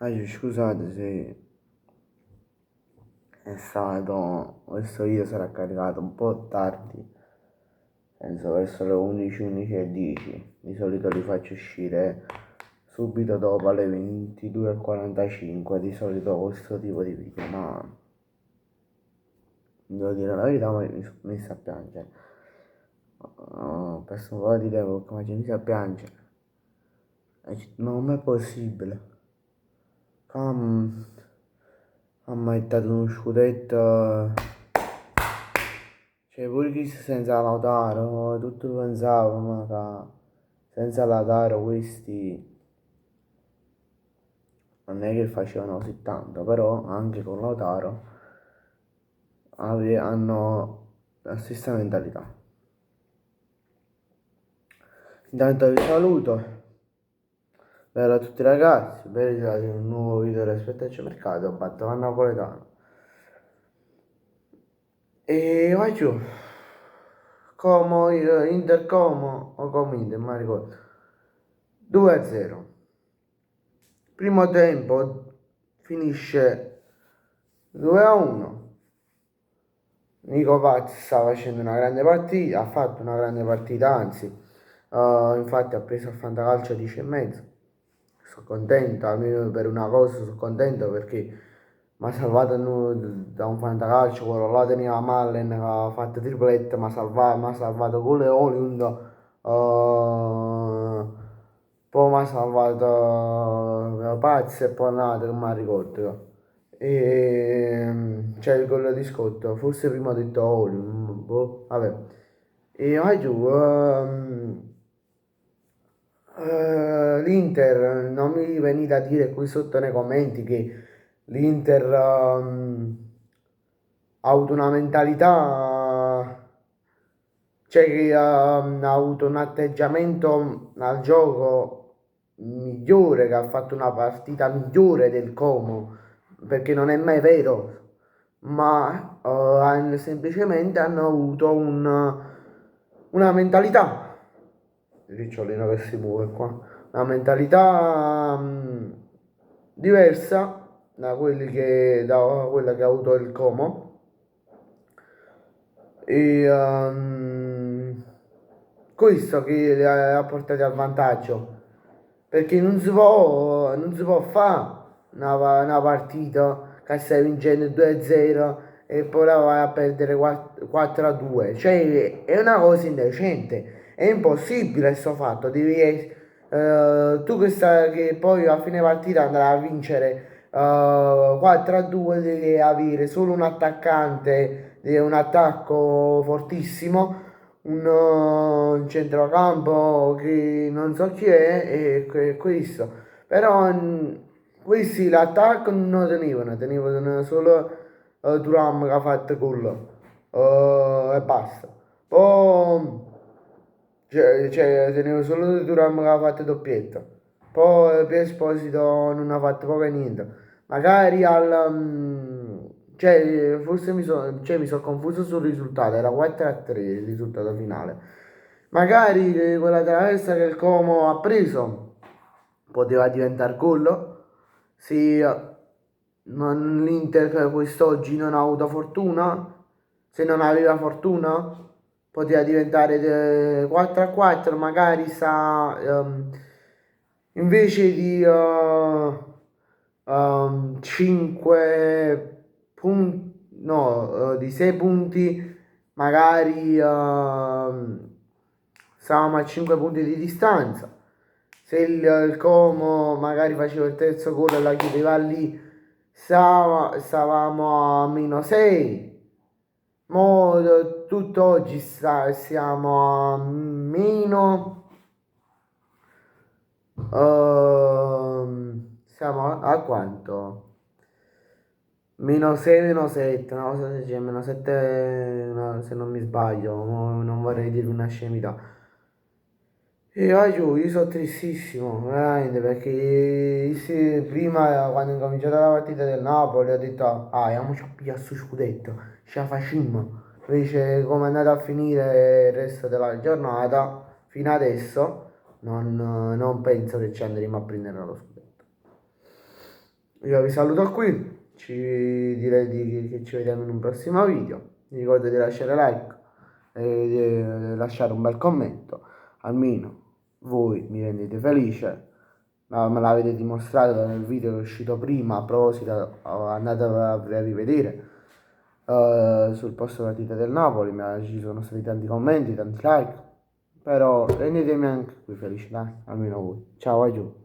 Scusate se questo video sarà caricato un po' tardi, penso verso le 11, 11:10. Di solito li faccio uscire subito dopo alle 22:45, di solito questo tipo di video, ma devo dire la verità, ma mi sono messo a piangere. Ho perso un po' di tempo perché mi sono messo a piangere. Ma com'è possibile? Ha meritato uno scudetto. Cioè, pure chi senza Lautaro, tutti pensavano che senza Lautaro questi non è che facevano così tanto, però anche con Lautaro hanno la stessa mentalità. Intanto vi saluto, bella a tutti i ragazzi, ben ritrovati in un nuovo video rispetto al mercato, batto a napoletano. E vai giù, Como, Inter Como o Como Inter, non mi ricordo. 2-0. Primo tempo finisce 2-1. Nico Pazzi sta facendo una grande partita, ha fatto una grande partita, anzi, infatti ha preso il fantacalcio a 10,5. Sono contento, almeno per una cosa sono contento perché mi ha salvato da un fantacalcio, quello là teneva Mallen che ha fatto tripletta, mi ha salvato con le Oliund, poi mi ha salvato Pazzi e poi un'altra che mi ricordo. E c'è il gol di Scott, forse prima ho detto Oliund, boh, vabbè. E vai giù, l'Inter, non mi venite a dire qui sotto nei commenti che l'Inter ha avuto una mentalità, cioè che ha avuto un atteggiamento al gioco migliore, che ha fatto una partita migliore del Como, perché non è mai vero, ma semplicemente hanno avuto una mentalità, il ricciolino che si muove qua, una mentalità diversa da quella che ha avuto il Como. E questo che li ha portati al vantaggio, perché non si può fare una partita che stai vincendo 2-0 e poi la vai a perdere 4-2, cioè è una cosa indecente, è impossibile questo fatto, tu che poi a fine partita andrai a vincere 4-2, devi avere solo un attaccante, un attacco fortissimo, un centrocampo che non so chi è, e questo. Però questi l'attacco non tenevano solo Thuram che ha fatto gol, e basta. Poi tenevo solo Thuram che ha fatto doppietta. Poi per Esposito non ha fatto poco e niente. Magari forse mi sono confuso sul risultato, era 4-3 il risultato finale. Magari quella traversa che il Como ha preso poteva diventare gol. Se l'Inter quest'oggi non ha avuto fortuna, se non aveva fortuna, poteva diventare 4-4, magari invece di 5 punti, no, di 6 punti, magari stavamo a 5 punti di distanza. Se il Como magari faceva il terzo gol e la chiudeva lì, stavamo a -6. Mo tutt'oggi siamo a siamo a quanto? -6, -7, una cosa del genere, -7, no, se non mi sbaglio, non vorrei dire una scemità. E giù, io sono tristissimo, veramente, perché prima quando ho cominciato la partita del Napoli ho detto, andiamoci a pigliare sto scudetto, ce la facciamo. Invece come è andato a finire il resto della giornata, fino adesso, non penso che ci andremo a prendere lo scudetto. Io vi saluto qui, direi che ci vediamo in un prossimo video. Vi ricordo di lasciare like e di lasciare un bel commento, almeno voi mi rendete felice. Me l'avete dimostrato nel video che è uscito prima, a proposito, andate a rivedere sul post partita del Napoli, ma ci sono stati tanti commenti, tanti like, però rendetemi anche qui felici, dai, almeno voi. Ciao, a giù.